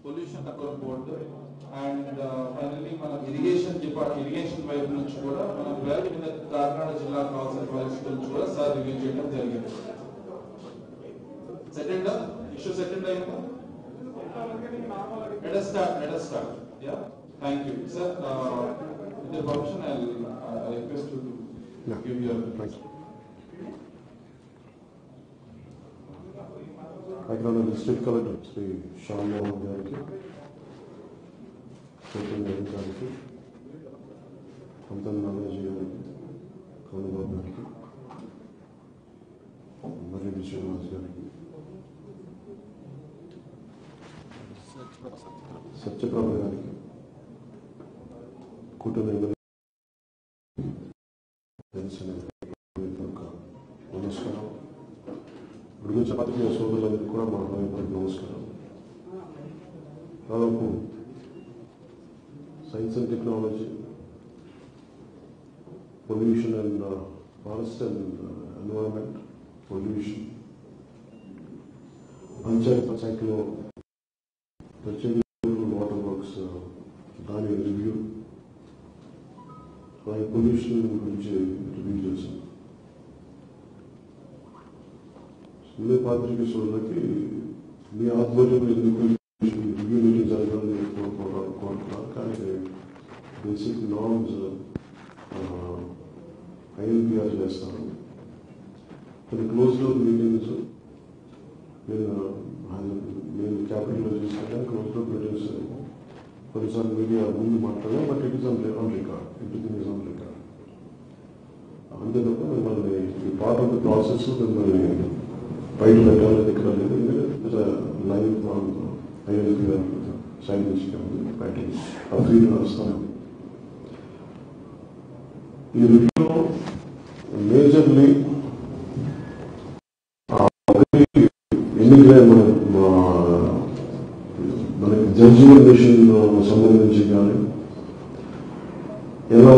Pollution control board and finally మన irrigation వైపు నుంచి కూడా మన ప్రైవేట్ మీద కాకినాడ జిల్లా కావాల్సిన ప్రాజెక్ట్స్ గురించి కూడా సార్ రివ్యూ చేయడం జరిగింది. సెకండ్ ఇష్యూ సెకండ్ అయిందా? Let us start. Yeah. Thank you, sir. With your permission, I request you to give your. Thank you. Kakinada District Collector Sri Shyam Mohan Gariki, Superintendent Gariki, Amtan Nanaji Gariki, Kaunabab Gariki, Mari Vishwas Gariki, Satyaprabha Gariki, Kutananda నమస్కారం. గురించి పాత్రికేయ సోదరులందరికీ కూడా మా హృదయపూర్వక నమస్కారం. దాదాపు science and technology, pollution and forest and environment, pollution, పంచాయతీలో ప్రత్యేక వాటర్ వర్క్స్ దాని రివ్యూ, అలాగే పొల్యూషన్ గురించి రివ్యూ చేశాం. ఇదే పాత్రికేయ సోదరులకి మీ ఆధ్వర్యంలో ఎందుకు రివ్యూ మీటింగ్ జరగాలని కోరుకుంటున్నారు. కానీ బేసిక్ నార్మ్స్ ఐఎల్పిఆర్ చేస్తాను. కొన్ని క్లోజ్ డోర్ మీటింగ్స్ నేను క్యాపిటల్లో చేస్తాను, కానీ క్లోజ్ డోర్ మీటింగ్స్ కొన్నిసార్లు మీడియా ముందు మాట్లాడాం. But it is on record, everything is on record. అంతే తప్ప మిమ్మల్ని ఈ పార్ట్ ఆఫ్ ద ప్రాసెస్ మిమ్మల్ని బయట పెట్టాలని ఇక్కడ లేదు. లైవ్ ఐఎల్పిఆర్ సైన్ చేసుకుని బయటకి ఫ్రీగా వస్తాను. ఈ రివ్యూలో మేజర్లీ ఎన్నికలే మనకి జడ్జిమెంట్ మిషన్ సంబంధించి కానీ ఎలా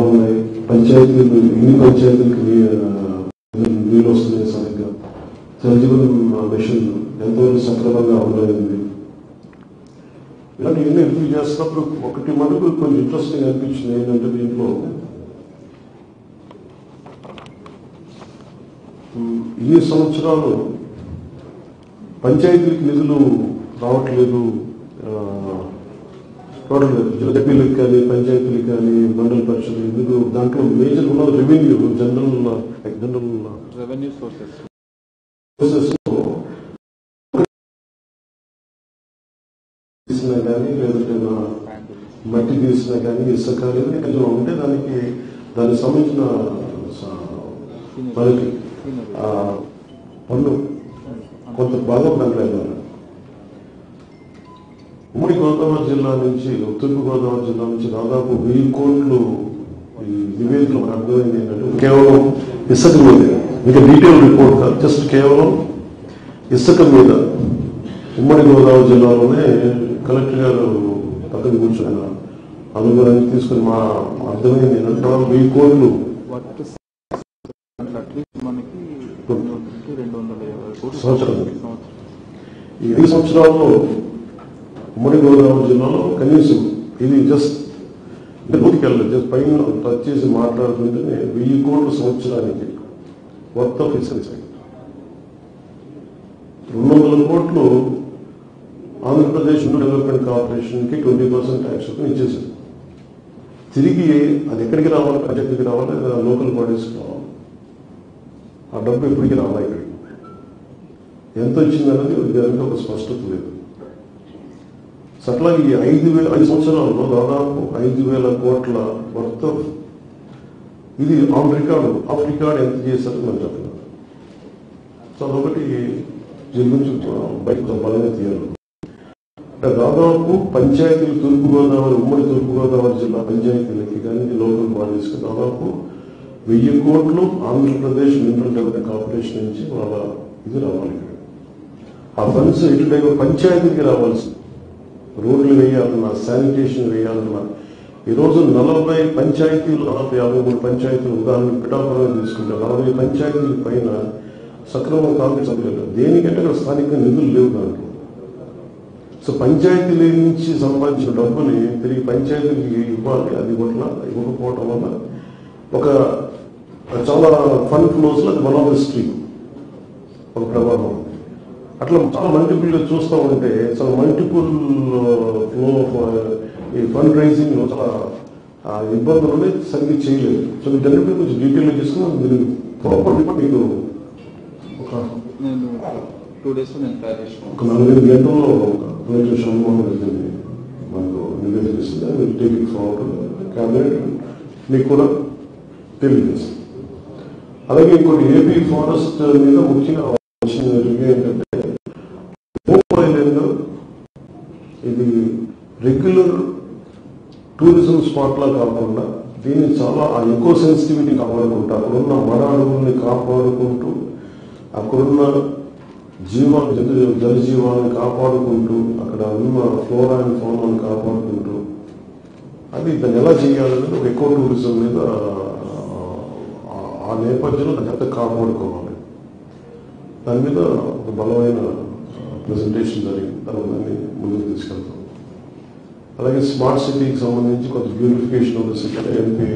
ఉన్నాయి, పంచాయతీలు ఎన్ని పంచాయతీలకి నీళ్ళు వస్తున్నాయి సరిగ్గా, జడ్జిమెంట్ మిషన్ ఎంతవరకు సక్రమంగా అమలైంది, ఇలాంటి ఎన్ని రివ్యూ చేస్తున్నప్పుడు ఒకటి మనకు కొంచెం ఇంట్రెస్టింగ్ అనిపించింది. ఏంటంటే దీంట్లో ఇన్ని సంవత్సరాలు పంచాయతీలకు నిధులు రావట్లేదు, టోటల్ జడ్పీలకు కానీ పంచాయతీలకు కానీ మండల పరిషత్ నిధులు, దాంట్లో మేజర్ ఉన్న రెవెన్యూ జనరల్ రెవెన్యూ సోర్సెస్ తీసినా కానీ, లేదంటే మట్టి తీసినా కానీ, ఇసుక కానీ ఉంటే దానికి సంబంధించిన మనకి పన్ను కొంత భాగం దాంట్లో ఉమ్మడి గోదావరి జిల్లా నుంచి, తూర్పు గోదావరి జిల్లా నుంచి దాదాపు 1000 కోట్లు ఈ నివేదికలు మనకు అర్థమైంది ఏంటంటే కేవలం ఇసుక మీద, ఇంకా డీటెయిల్ రిపోర్ట్ కాదు, జస్ట్ కేవలం ఇసుక మీద ఉమ్మడి గోదావరి జిల్లాలోనే కలెక్టర్ గారు పక్కన కూర్చొని అనుభవాన్ని తీసుకుని మా అర్థమైంది ఏంటంటే కేవలం 1000 కోట్లు సంవత్సరానికి. ఈ 5 సంవత్సరాల్లో ఉమ్మడి గోదావరి జిల్లాలో కనీసం ఇది జస్ట్ వెళ్ళలేదు, జస్ట్ పైన టచ్ చేసి మాట్లాడుతుంటేనే 1000 కోట్ల సంవత్సరానికి వర్త్ ఆఫ్ ఇన్సూరెన్స్. 200 కోట్లు ఆంధ్రప్రదేశ్ డెవలప్మెంట్ కార్పొరేషన్కి 20% ట్యాక్స్ ఇచ్చేసారు. తిరిగి అది ఎక్కడికి రావాలి, పంచాయతీకి రావాలి, లోకల్ బాడీస్కి రావాలి. ఆ డబ్బు ఎప్పటికీ రావాలి, ఇక్కడికి ఎంత వచ్చిందనేది దానికి ఒక స్పష్టత లేదు. అట్లా ఈ 5 సంవత్సరాల్లో దాదాపు 5000 కోట్ల వర్త్ ఆఫ్ ఇది ఆన్ రికార్డు, ఆఫ్ రికార్డ్ ఎంత చేశారో మనం చెప్తున్నాం. సో అదొకటి దీని గురించి బయట బలంగా తీయాలి. అంటే దాదాపు పంచాయతీలు తూర్పుగోదావరి, ఉమ్మడి తూర్పుగోదావరి జిల్లా పంచాయతీలకి కానీ లోకల్ బాడీస్కి దాదాపు 1000 కోట్లు ఆంధ్రప్రదేశ్ మినరల్ డెవలప్మెంట్ కార్పొరేషన్ నుంచి వాళ్ళ ఇది రావాలి. ఆ ఫండ్స్ ఇటు పంచాయతీకి రావాల్సి, రోడ్లు వేయాలన్నా, శానిటేషన్ వేయాలన్నా, ఈరోజు 40 పంచాయతీలు, 53 పంచాయతీలు, ఉదాహరణ పిఠాపురం తీసుకుంటే 40 పంచాయతీల పైన సక్రమంగా కాంగ్రెస్ అధికారులు దేనికంటే అక్కడ స్థానికంగా నిధులు లేవు. దాంట్లో సో పంచాయతీల నుంచి సంపాదించిన డబ్బుని తిరిగి పంచాయతీలకి ఇవ్వాలి, అది ఇవ్వకపోవటం వల్ల ఒక చాలా ఫండ్ ఫ్లోస్ లో అది వన్ ఆఫ్ ద స్ట్రీమ్ ఒక ప్రభావం. అట్లా చాలా మల్టిపుల్గా చూస్తూ ఉంటే చాలా మల్టిపుల్ ఫ్లో ఈ ఫండ్ రైజింగ్ లో చాలా ఇబ్బందులు సరిగ్గా చేయలేదు. సో వీటన్నిటి కొంచెం డీటెయిల్గా తీసుకుని దీనికి ప్రాపర్ మీకు ఒక 2 days నేను తయారు చేసాను. ఒక 4-5 గంటల్లో అనుభవం జరిగింది మనకు నివేదిస్తుంది. అది టేక్ ఇట్ ఫార్వర్డ్ క్యాబినెట్ మీకు కూడా తెలియజేస్తుంది. అలాగే ఇంకోటి ఏపీ ఫారెస్ట్ మీద ముఖ్యంగా వచ్చిన రివ్యూ ఏంటంటే భూప్ ఐలాండ్ ఇది రెగ్యులర్ టూరిజం స్పాట్ లా కాకుండా దీన్ని చాలా ఆ ఎకో సెన్సిటివిటీ కాపాడుకుంటూ అక్కడున్న మడ అడవుల్ని కాపాడుకుంటూ అక్కడున్న జలజీవాలను కాపాడుకుంటూ అక్కడ ఉన్న ఫ్లోరా అండ్ ఫౌనాను కాపాడుకుంటూ అది దాన్ని ఎలా చేయాలనేది ఒక ఎకో టూరిజం మీద ఆ నేపథ్యంలో దాన్ని ఎంత కాపాడుకోవాలి దాని మీద ఒక బలమైన ప్రెజెంటేషన్ జరిగింది. దాన్ని ముందుకు తీసుకెళ్తాం. అలాగే స్మార్ట్ సిటీకి సంబంధించి కొంత beautification of the city MP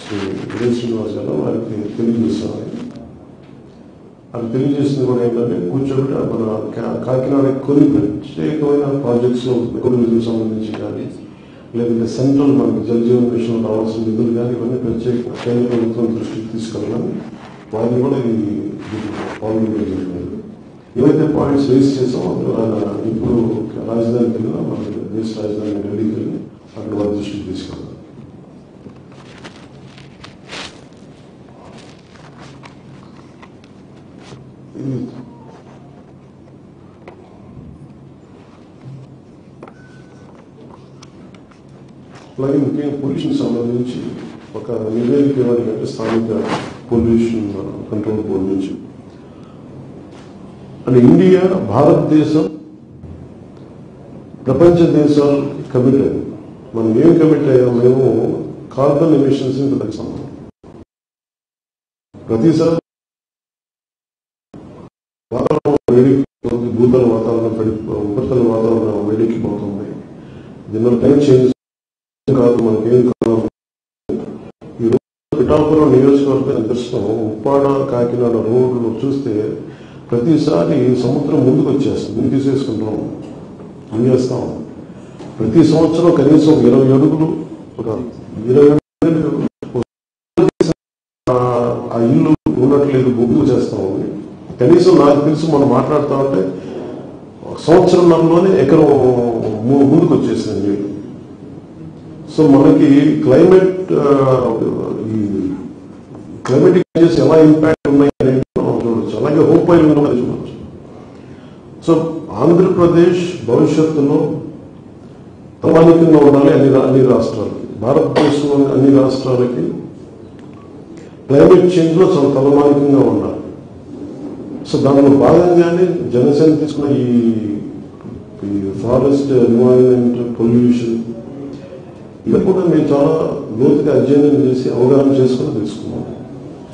Shri Vijay Srinivas గారు వారికి తెలియజేస్తామని అది తెలియజేసింది కూడా ఏంటంటే కూర్చోబెట్టి మన కాకినాడ కొన్ని ప్రత్యేకమైన ప్రాజెక్ట్స్ లో ఎకోటూరిజం సంబంధించి కానీ లేదంటే సెంట్రల్ మనకి జలజీవన్ మిషన్ రావాల్సిన నిధులు కానీ ఇవన్నీ ప్రత్యేక కేంద్ర ప్రభుత్వం దృష్టికి తీసుకెళ్ళాలని వారిని కూడా ఇది పాల్గొనడం జరిగింది. ఏవైతే పాయింట్స్ రేస్ చేసామో ఇప్పుడు రాజధానికి వెళ్ళినా మన దేశ రాజధాని ఢిల్లీకి వెళ్ళి అక్కడ వారి దృష్టికి తీసుకెళ్తాం. అలాగే ముఖ్యంగా పొల్యూషన్ సంబంధించి ఒక నివేదిక ఏమంటే స్థానిక పొల్యూషన్ కంట్రోల్ బోర్డు నుంచి అంటే ఇండియా భారతదేశం ప్రపంచ దేశాలు కమిట్ అయ్యాయి. మనం ఏం కమిట్ అయ్యాం? మేము కార్బన్ ఎమిషన్స్ తగ్గిస్తాం. ప్రతిసారి వాతావరణం వేడెక్కిపోతుంది, భూతల వాతావరణం ఉపరితల వాతావరణం వేడెక్కిపోతుంది. దీనివల్ల టైం చేంజ్ కాదు, మనకేం కాదు. ఈ రోజు పిఠాపురం నియోజకవర్గం దృష్టం ఉప్పాడ కాకినాడ రోడ్లు చూస్తే ప్రతిసారి సముద్రం ముందుకు వచ్చేస్తుంది, తీసేసుకుంటాం, చేస్తాం. ప్రతి సంవత్సరం కనీసం 20 అడుగులు ఒక 20 అడుగులు ఆ ఇల్లు ఉన్నట్లేదు బొగ్గు చేస్తాం. కనీసం నాకు తెలుసు మనం మాట్లాడుతూ ఉంటే సంవత్సరంలోనే ఎకరం ముందుకు వచ్చేసింది నీళ్ళు. సో మనకి క్లైమేట్ ఈ క్లైమేటిక్ చేంజెస్ ఎలా ఇంపాక్ట్ ఉన్నాయి అనేది మనం చూడవచ్చు. అలాగే హోప్ ఐలాండ్ కూడా చూడవచ్చు. సో ఆంధ్రప్రదేశ్ భవిష్యత్తులో తలమానికంగా ఉండాలి అన్ని రాష్ట్రాలకి. భారతదేశంలోని అన్ని రాష్ట్రాలకి క్లైమేట్ చేంజ్ లో చాలా తలమానికంగా ఉండాలి. సో దానిలో భాగంగానే జనసేన తీసుకున్న ఈ ఫారెస్ట్ ఎన్వైరన్మెంట్ పొల్యూషన్ ఇవి కూడా మేము చాలా లోతుగా అధ్యయనం చేసి అవగాహన చేసుకుని తెలుసుకున్నాం.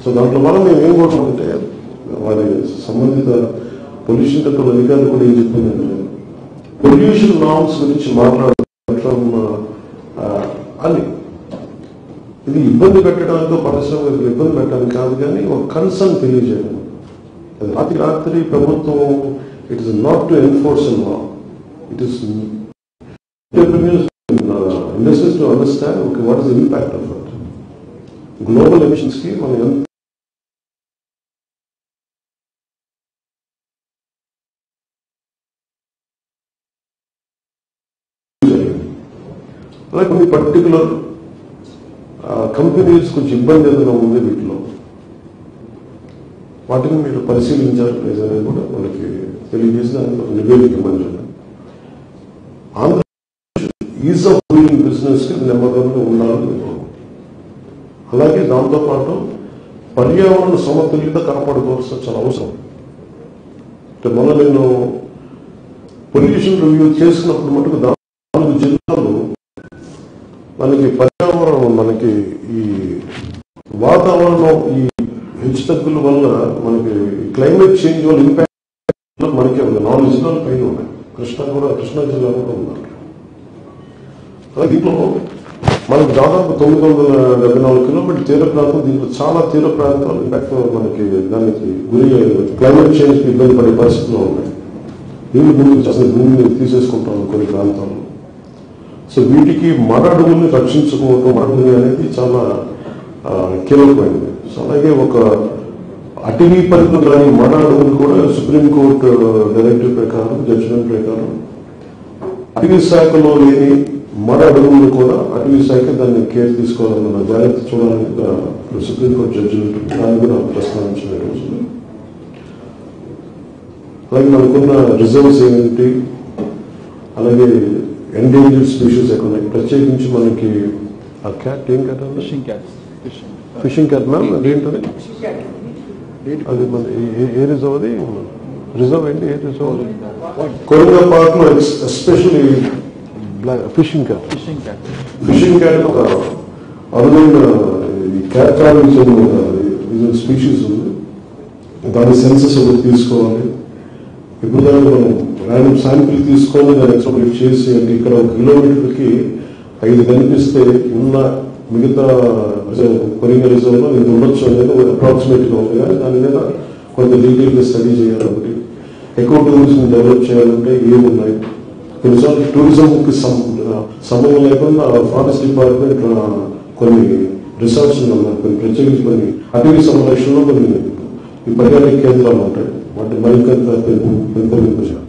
సో దాంట్లో వల్ల మేము ఏం కోరుకుంటే వారి సంబంధిత పొల్యూషన్ కంట్రోల్ అధికారులు కూడా ఏం చెప్పిందంటే పొల్యూషన్ నార్మ్స్ గురించి మాట్లాడటం అని ఇది ఇబ్బంది పెట్టడానికి పరిశ్రమలకు ఇబ్బంది పెట్టడానికి కాదు, కానీ ఒక కన్సర్న్ తెలియజేయడం. రాత్రి ప్రభుత్వం it is not to enforce in law, it is industries to understand okay what is the impact of it. Global emissions కి మనం ఎంత అలాగే కొన్ని పర్టికులర్ కంపెనీస్ కొంచెం ఇబ్బంది ఏదైనా ఉంది వీటిలో, వాటిని మీరు పరిశీలించాలి లేదనేది కూడా మనకి తెలియజేసిన నివేదిక ఇవ్వండి. Andhra Pradesh is of doing business కి నెమ్మదిగా ఉండాలని. అలాగే దాంతోపాటు పర్యావరణ సమతుల్యత కాపాడుకోవాల్సిన చాలా అవసరం. మొన్న నేను పొల్యూషన్ రివ్యూ చేసినప్పుడు మటుకు 4 జిల్లాలు మనకి పర్యావరణం మనకి ఈ వాతావరణం ఈ హెచ్చుతగ్గుల వల్ల మనకి క్లైమేట్ చేంజ్ వల్ల ఇంపాక్ట్ మనకి 4 జిల్లాల పైన ఉన్నాయి. కృష్ణా జిల్లా కూడా ఉన్నారు. అలాగే దీంట్లో మనకు దాదాపు 974 కిలోమీటర్ తీర ప్రాంతం. దీంట్లో చాలా తీర ప్రాంతాలు ఇన్ఫాక్ట్ మనకి దానికి గురి క్లైమేట్ చేంజ్కి ఇబ్బంది పడే పరిస్థితుల్లో ఉన్నాయి. నీళ్ళు ముందుకు అసలు భూమిని తీసేసుకుంటాం కొన్ని ప్రాంతాలు. సో వీటికి మర అడవుల్ని రక్షించుకోవటం, మర అడవులు అనేది చాలా కీలకమైనది. సో అలాగే ఒక అటవీ పరిధిలో రాని మర అడవులు కూడా సుప్రీంకోర్టు డైరెక్టివ్ ప్రకారం, జడ్జిమెంట్ ప్రకారం అటవీ శాఖలో లేని మర అడవులను కూడా అటవీ శాఖ దాన్ని కేర్ తీసుకోవాలన్న జాగ్రత్త చూడాలని సుప్రీంకోర్టు జడ్జిమెంట్ దాన్ని కూడా ప్రస్తావించిన రోజులు. అలాగే మనకున్న రిజర్వ్స్ ఏంటి, అలాగే ఎండేంజర్డ్ స్పీషీస్ ఎక్కడ ఉన్నాయి. ప్రత్యేకించి మనకి ఆ క్యాట్ ఏం క్యాట్ అన్న ఫిషింగ్ క్యాట్ మ్యామ్ అదేంటది, అది మన ఏ రిజర్వ్, అది రిజర్వ్ ఏంటి, ఏ రిజర్వ్? కొరంగా పార్క్ లో ఎస్పెషల్లీ ఫిషింగ్ క్యాట్ ఒక అరుదైన క్యాట్ స్పీషీస్ ఉంది. దాని సెన్సెస్ ఒకటి తీసుకోవాలి. ఇప్పుడు దాన్ని మనం ర్యాండమ్ శాంపిల్ తీసుకొని దాన్ని ఎక్స్ప్లోరేట్ చేసి, అంటే ఇక్కడ 1 కిలోమీటర్కి 5 కనిపిస్తే ఉన్న మిగతా కొరింగ రిజర్వ్ లో ఇంత ఉండొచ్చు అనేది అప్రాక్సిమేట్ గా ఉంది. కానీ దాని మీద కొంత డీటెయిల్ గా స్టడీ చేయాలి. ఒకటి ఎకో టూరిజం డెవలప్ చేయాలంటే ఏమున్నాయి, కొన్నిసార్లు టూరిజంకి సంబంధం లేకుండా ఫారెస్ట్ డిపార్ట్మెంట్ కొన్ని రిసార్ట్స్ ఉన్నాయి, కొన్ని ప్రత్యేకించి కొన్ని అటవీ సంరక్షణలో కొన్ని ఈ పర్యాటక కేంద్రాలు ఉంటాయి. వాటి మరింత పెంపొందించాలి.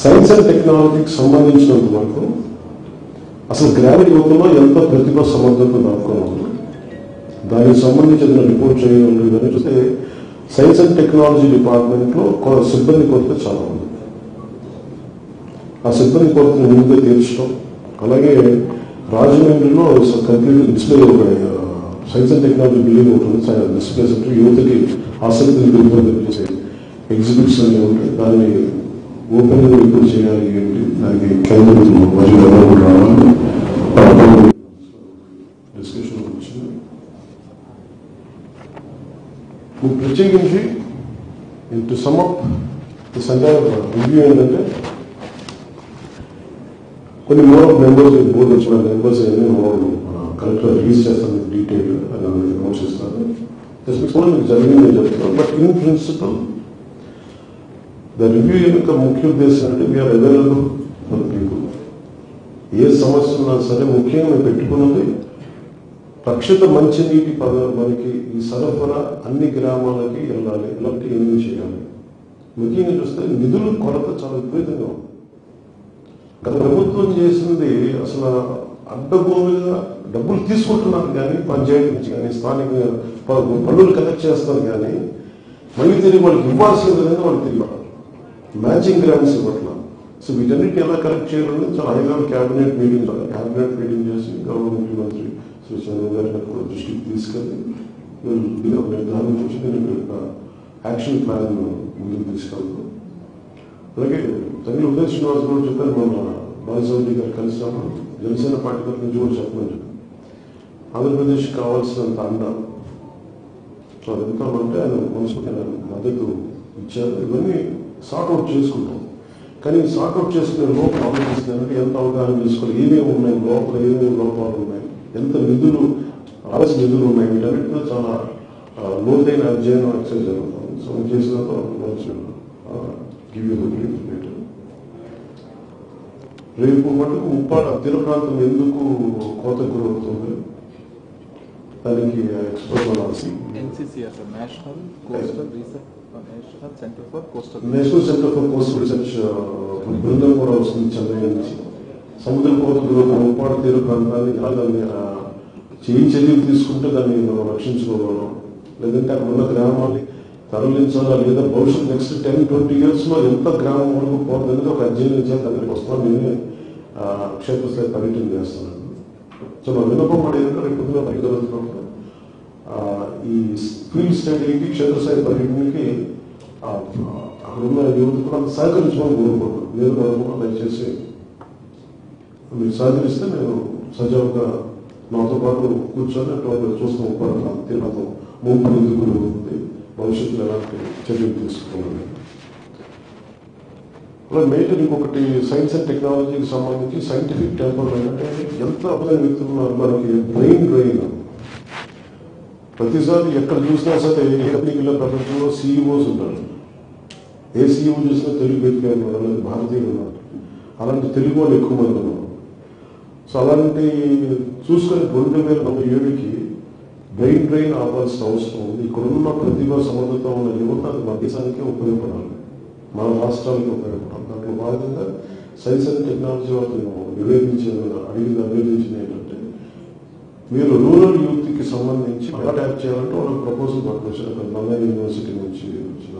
సైన్స్ అండ్ టెక్నాలజీకి సంబంధించినంత వరకు అసలు గ్రామీణ యువతలో ఎంత ప్రతిభ సమర్థత దాక్కున్నాము, దానికి సంబంధించిన రిపోర్ట్ చేయడం లేదని చూస్తే సైన్స్ అండ్ టెక్నాలజీ డిపార్ట్మెంట్ లో సిబ్బంది కొరత చాలా ఉంది. ఆ సిబ్బంది కొరతను ముందుగా తీర్చడం, అలాగే రాజమండ్రిలో complete display science and technology building ఉంటుంది, డిస్ప్లే సెంటర్. యువతకి ఆసక్తిని పెంపొందించే ఎగ్జిబిట్స్ అన్నీ ఉంటాయి. దాన్ని ఓపెన్ ఎప్పుడు చేయాలి ఏంటి, దానికి కేంద్రం మరియు రావాలి డిస్కషన్ వచ్చింది. ప్రత్యేకించి to sum up this entire review ఏంటంటే కొన్ని మోర్ ఆఫ్ మెంబర్స్ బోర్డు వచ్చిన మెంబర్స్ కలెక్టర్ రిలీజ్ చేస్తాను డీటెయిల్ అని అనౌన్స్ చేస్తాను. మీకు జరిగిందని చెప్తున్నాను. But in principle the review యొక్క ముఖ్య ఉద్దేశం అంటే వీఆర్ అవైలబుల్ ఫర్ పీపుల్. ఏ సమస్య ఉన్నా సరే ముఖ్యంగా మేము పెట్టుకున్నది రక్షిత మంచినీటి మనకి ఈ సరఫరా అన్ని గ్రామాలకి వెళ్ళాలి. ఇలాంటి ఏమీ చేయాలి. ముఖ్యంగా చూస్తే నిధుల కొరత చాలా విపరీతంగా ఉంది. గత ప్రభుత్వం చేసింది అసలు అడ్డగోలుగా డబ్బులు తీసుకుంటున్నారు కానీ పంచాయతీ నుంచి కానీ స్థానిక పన్నులు కలెక్ట్ చేస్తారు కానీ మళ్ళీ తిరిగి వాళ్ళకి ఇవ్వాల్సిన విధంగా వాళ్ళు తిరిగి మ్యాచింగ్ గ్రాంట్స్ ఇవ్వట్లా. సో వీటన్నిటిని ఎలా కలెక్ట్ చేయాలని చాలా హై లెవెల్ క్యాబినెట్ మీటింగ్ చేసి గౌరవ ముఖ్యమంత్రి శ్రీ చంద్రబాబు గారిని కూడా దృష్టికి తీసుకెళ్ళి నిర్ధారణ నుంచి నేను యాక్షన్ ప్లాన్ ముందుకు తీసుకెళ్తాను. అలాగే తగిన ఉదయ శ్రీనివాస్ కూడా చెప్పారు, మన బాలసౌరి గారు కలిసినాము, జనసేన పార్టీ తరఫు నుంచి కూడా చెప్పమని చెప్పారు. ఆంధ్రప్రదేశ్ కావాల్సినంత అండ సో అది ఎందుకంటే ఆయన మనసుకి మద్దతు ఇచ్చారు. ఇవన్నీ సార్ట్అవుట్ చేసుకుంటాం. కానీ సార్ట్అవుట్ చేసుకునే లోపల ఆలోచిస్తున్నారంటే ఎంత అవగాహన చేసుకోవాలి, ఏమేమి ఉన్నాయి లోపల, ఏమేమి లోపాలు ఉన్నాయి, ఎంత నిధులు రావాల్సిన నిధులు ఉన్నాయి, వీటన్నిటిలో చాలా లోతైన అధ్యయనం ఎక్సైజ్ జరుగుతుంది. సో చేసిన రేపు మటుకు ఉప్పాడ తీర ప్రాంతం ఎందుకు కోత గురవుతుంది దానికి ఎక్స్పర్ట్ అనాల్సి national centre for coastal research బృందం కూడా వస్తుంది చెన్నై నుంచి. సముద్ర కోత గురవుతున్న ఉప్పాడ తీర ప్రాంతాన్ని ఎలా దాన్ని చర్యలు తీసుకుంటే దాన్ని మనం రక్షించుకోగలం, లేదంటే అక్కడ ఉన్న గ్రామాన్ని తరలించాలా, లేదా భవిష్యత్ నెక్స్ట్ 10-20 years లో ఎంత గ్రామం వరకు పోతుందని ఒక అధ్యయనం చేసి అక్కడికి వస్తాను. నేనే క్షేత్రస్థాయి పర్యటన చేస్తున్నాను. సో నా విన్నపం పడి ఏంటంటే పొద్దున పరిగణించినప్పుడు ఈ ఫీల్డ్ స్టడీకి క్షేత్రస్థాయి పర్యటనకి అక్కడ ఉన్న యువత కూడా సహకరించమని కోరుకుంటున్నాను. నేను కూడా దయచేసి మీరు సహకరిస్తే నేను సజావుగా నాతో పాటు కూర్చొని అటువంటి చూస్తూ తీవ్రతం ముందు గురి భవిష్యత్తులో ఎలాంటి చర్యలు తీసుకున్నాను. అలా మేజర్ ఇంకొకటి సైన్స్ అండ్ టెక్నాలజీకి సంబంధించి సైంటిఫిక్ టెంపర్మెంట్ అంటే ఎంత అభివృద్ధి వ్యక్తులు ఉన్నారు. మనకి బ్రెయిన్ ప్రతిసారి ఎక్కడ చూసినా సరే ఏ కంపెనీలో ప్రపంచంలో సీఈఓస్ ఉంటారు. ఏ సీఈఓ చూసినా తెలుగు వ్యక్తిగా ఉన్నారు, అలాంటి భారతీయులు ఉన్నారు, అలాంటి తెలుగు వాళ్ళు ఎక్కువ మంది ఉన్నారు. సో అలాంటి చూసుకొని 2007కి బ్రెయిన్ ఆపాల్సిన అవసరం ఉంది. ఇక్కడున్న ప్రతిభ సమర్థత ఉన్న యువత అది మన దేశానికే ఉపయోగపడాలి, మన రాష్ట్రాలకి ఉపయోగపడాలి. దాంట్లో భాగంగా సైన్స్ అండ్ టెక్నాలజీ వాళ్ళని అభినందించింది ఏంటంటే మీరు రూరల్ యూత్కి సంబంధించి ఎలా ట్యాప్ చేయాలంటే వాళ్ళకి ప్రపోజల్ పట్టుకొచ్చారు. బంగారు యూనివర్సిటీ నుంచి వచ్చిన